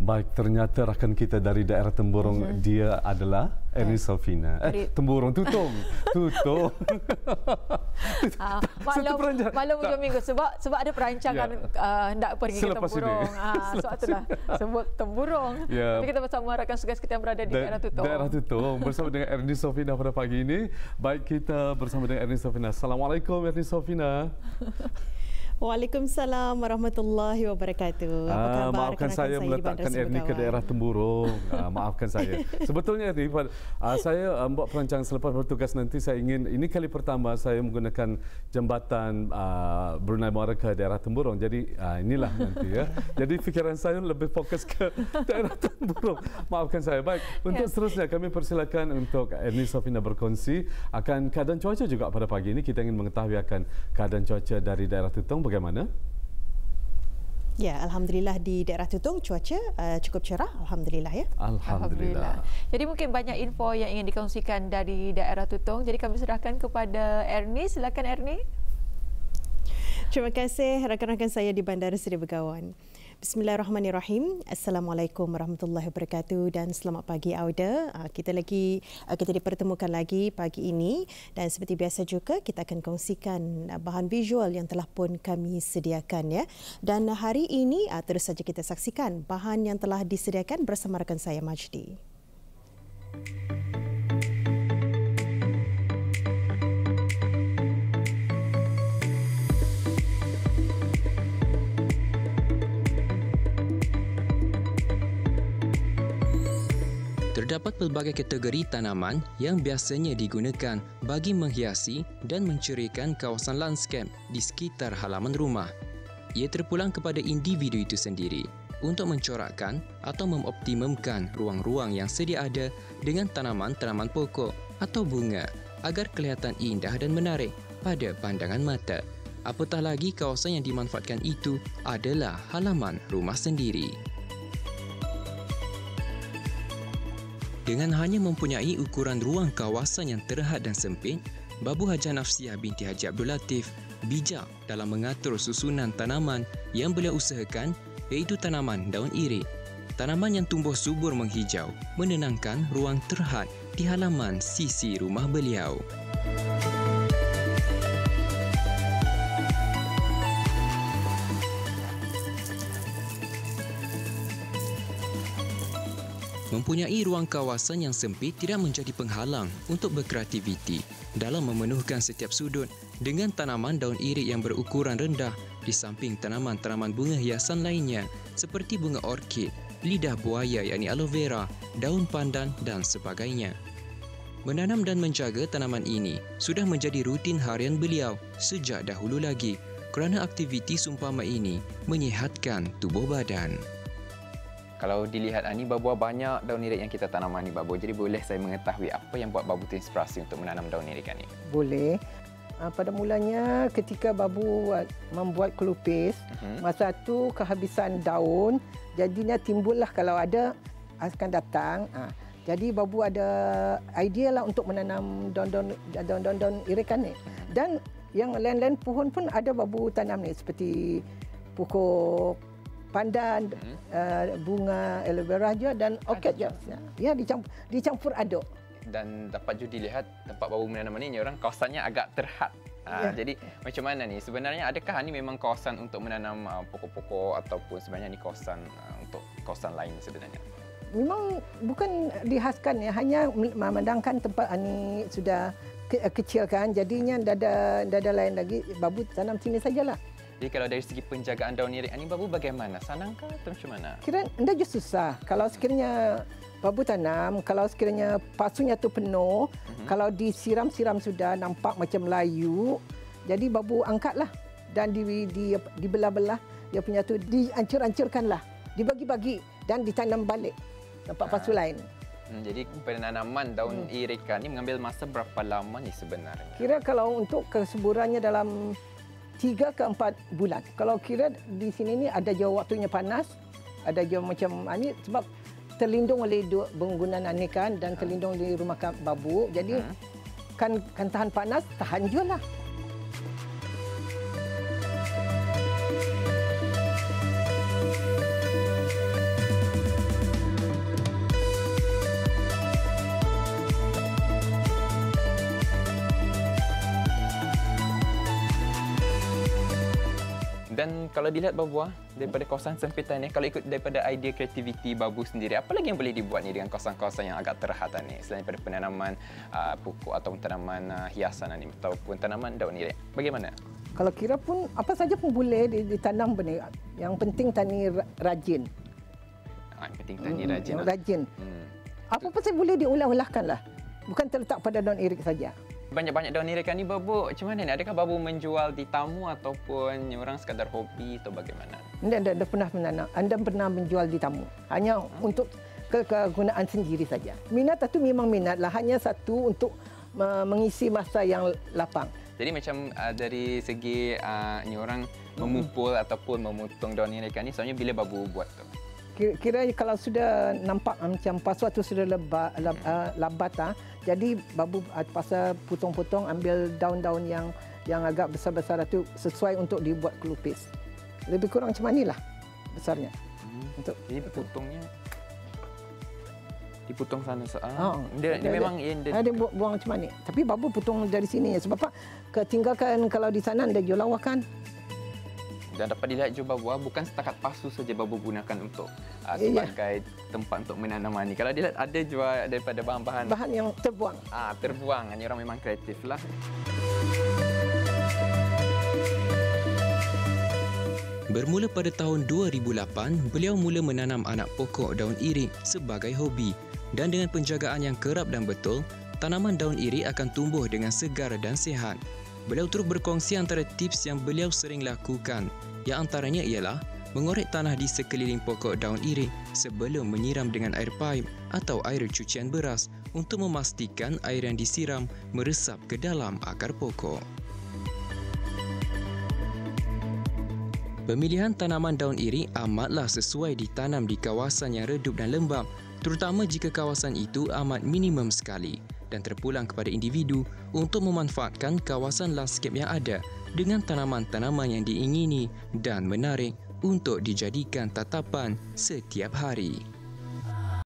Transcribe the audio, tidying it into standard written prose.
Baik, ternyata rakan kita dari daerah Temburong, dia adalah Ernie Sofina. Temburong, Tutong. Tutong. Malam hujung minggu sebab ada perancangan hendak pergi ke Temburong. Sebab itulah sebut Temburong. Tapi kita bersama rakan segas kita yang berada di daerah Tutong. Daerah Tutong bersama dengan Ernie Sofina pada pagi ini. Baik, kita bersama dengan Ernie Sofina. Assalamualaikum Ernie Sofina. Waalaikumsalam warahmatullahi wabarakatuh. Apa khabar? Maafkan saya meletakkan Ernie ke daerah Temburong. Maafkan saya. Sebetulnya Ernie, saya buat perancangan selepas bertugas nanti saya ingin, ini kali pertama saya menggunakan jambatan Brunei Muara ke daerah Temburong. Jadi inilah nanti ya. Jadi fikiran saya lebih fokus ke daerah Temburong. Maafkan saya. Baik, untuk seterusnya kami persilakan untuk Ernie Sofina berkongsi akan keadaan cuaca juga pada pagi ini. Kita ingin mengetahui akan keadaan cuaca dari daerah Tutong. Bagaimana? Ya, alhamdulillah di daerah Tutong cuaca cukup cerah, alhamdulillah ya. Alhamdulillah. Jadi mungkin banyak info yang ingin dikongsikan dari daerah Tutong. Jadi kami serahkan kepada Ernie. Silakan Ernie. Terima kasih rakan-rakan saya di Bandar Seri Begawan. Bismillahirrahmanirrahim. Assalamualaikum warahmatullahi wabarakatuh dan selamat pagi Auda. Kita dipertemukan lagi pagi ini dan seperti biasa juga kita akan kongsikan bahan visual yang telah pun kami sediakan ya. Dan hari ini terus saja kita saksikan bahan yang telah disediakan bersama rakan saya Majdi. Terdapat pelbagai kategori tanaman yang biasanya digunakan bagi menghiasi dan menceriakan kawasan lanskap di sekitar halaman rumah. Ia terpulang kepada individu itu sendiri untuk mencorakkan atau mengoptimumkan ruang-ruang yang sedia ada dengan tanaman-tanaman pokok atau bunga agar kelihatan indah dan menarik pada pandangan mata. Apatah lagi kawasan yang dimanfaatkan itu adalah halaman rumah sendiri. Dengan hanya mempunyai ukuran ruang kawasan yang terhad dan sempit, Babu Hajah Nafsiah binti Haji Abdul Latif bijak dalam mengatur susunan tanaman yang beliau usahakan, iaitu tanaman daun irik. Tanaman yang tumbuh subur menghijau menenangkan ruang terhad di halaman sisi rumah beliau. Mempunyai ruang kawasan yang sempit tidak menjadi penghalang untuk berkreativiti dalam memenuhkan setiap sudut dengan tanaman daun irik yang berukuran rendah di samping tanaman-tanaman bunga hiasan lainnya seperti bunga orkid, lidah buaya yakni aloe vera, daun pandan dan sebagainya. Menanam dan menjaga tanaman ini sudah menjadi rutin harian beliau sejak dahulu lagi kerana aktiviti seumpama ini menyihatkan tubuh badan. Kalau dilihat ni Babu banyak daun irik yang kita tanam ni Babu. Jadi boleh saya mengetahui apa yang buat Babu terinspirasi untuk menanam daun irik ni? Boleh. Pada mulanya ketika Babu membuat kelupis, masa tu kehabisan daun, jadinya timbullah kalau ada akan datang. Jadi Babu ada idea lah untuk menanam daun-daun irikan ni. Dan yang lain-lain pohon pun ada Babu tanam ni seperti pokok pandan, bunga aloe vera je dan orkid je. Ya, dicampur aduk. Dan dapat juga dilihat tempat Babu menanam ni orang kawasannya agak terhad. Jadi macam mana ni? Sebenarnya adakah ni memang kawasan untuk menanam pokok-pokok ataupun sebenarnya ni kawasan untuk kawasan lain sebenarnya? Memang bukan dihaskan ya, hanya memandangkan tempat ni sudah kecil kan, jadinya ada lain lagi Babu tanam sini sajalah. Jadi kalau dari segi penjagaan daun irik ni Babu bagaimana? Sanangkah atau macam mana? Kira anda je susah. Kalau sekiranya Babu tanam, kalau sekiranya pasunya tu penuh, kalau disiram-siram sudah nampak macam layu, jadi Babu angkatlah dan dibelah-belah dia punya tu, dihancur-hancurkanlah, dibagi-bagi dan ditanam balik tempat pasu lain. Jadi penanaman daun irikan ni mengambil masa berapa lama ni sebenarnya? Kira kalau untuk kesuburannya dalam 3 ke 4 bulan. Kalau kira di sini ni ada jauh waktunya panas, ada jauh macam ni sebab terlindung oleh bangunan ni kan dan terlindung di rumah Babu. Jadi kan tahan panas, tahan juga lah. Dan kalau dilihat Babu, daripada kawasan sempitan ni, kalau ikut daripada idea kreativiti Babu sendiri, apa lagi yang boleh dibuat ni dengan kawasan-kawasan yang agak terhad ni, selain daripada penanaman pokok ataupun tanaman hiasan ni ataupun tanaman daun irik? Bagaimana? Kalau kira pun apa saja pun boleh ditanam benda. Yang penting tani rajin. Yang penting tani rajin. Rajin. Apa-apa saja boleh diolah-olahkan lah. Bukan terletak pada daun irik saja. Banyak-banyak daun irikan ni Babu, macam mana ni? Adakah Babu menjual di tamu ataupun orang sekadar hobi atau bagaimana? Anda pernah menjual di tamu. Hanya untuk kegunaan sendiri saja. Minat itu memang minat lah. Hanya satu untuk mengisi masa yang lapang. Jadi macam dari segi orang memupul ataupun memotong daun irikan ni, soalnya bila Babu buat tu? Kira kalau sudah nampak macam pasu tu sudah labat, jadi Babu pasal potong-potong, ambil daun-daun yang agak besar-besar itu sesuai untuk dibuat kelupis. Lebih kurang macam inilah besarnya. Jadi potongnya dipotong sana. Dia memang dia buang macam ni. Tapi Babu potong dari sini sebab apa? Ketinggalkan kalau di sana ada jual lawakan. Dan dapat dilihat juga Babu, bukan setakat pasu saja Babu gunakan untuk sebagai tempat untuk menanam ni. Kalau dilihat ada juga daripada bahan-bahan yang terbuang. Terbuang. Ini orang memang kreatif lah. Bermula pada tahun 2008, beliau mula menanam anak pokok daun irik sebagai hobi. Dan dengan penjagaan yang kerap dan betul, tanaman daun irik akan tumbuh dengan segar dan sihat. Beliau turut berkongsi antara tips yang beliau sering lakukan. Yang antaranya ialah mengorek tanah di sekeliling pokok daun irik sebelum menyiram dengan air paip atau air cucian beras untuk memastikan air yang disiram meresap ke dalam akar pokok. Pemilihan tanaman daun irik amatlah sesuai ditanam di kawasan yang redup dan lembap, terutama jika kawasan itu amat minimum sekali, dan terpulang kepada individu untuk memanfaatkan kawasan landscape yang ada dengan tanaman-tanaman yang diingini dan menarik untuk dijadikan tatapan setiap hari.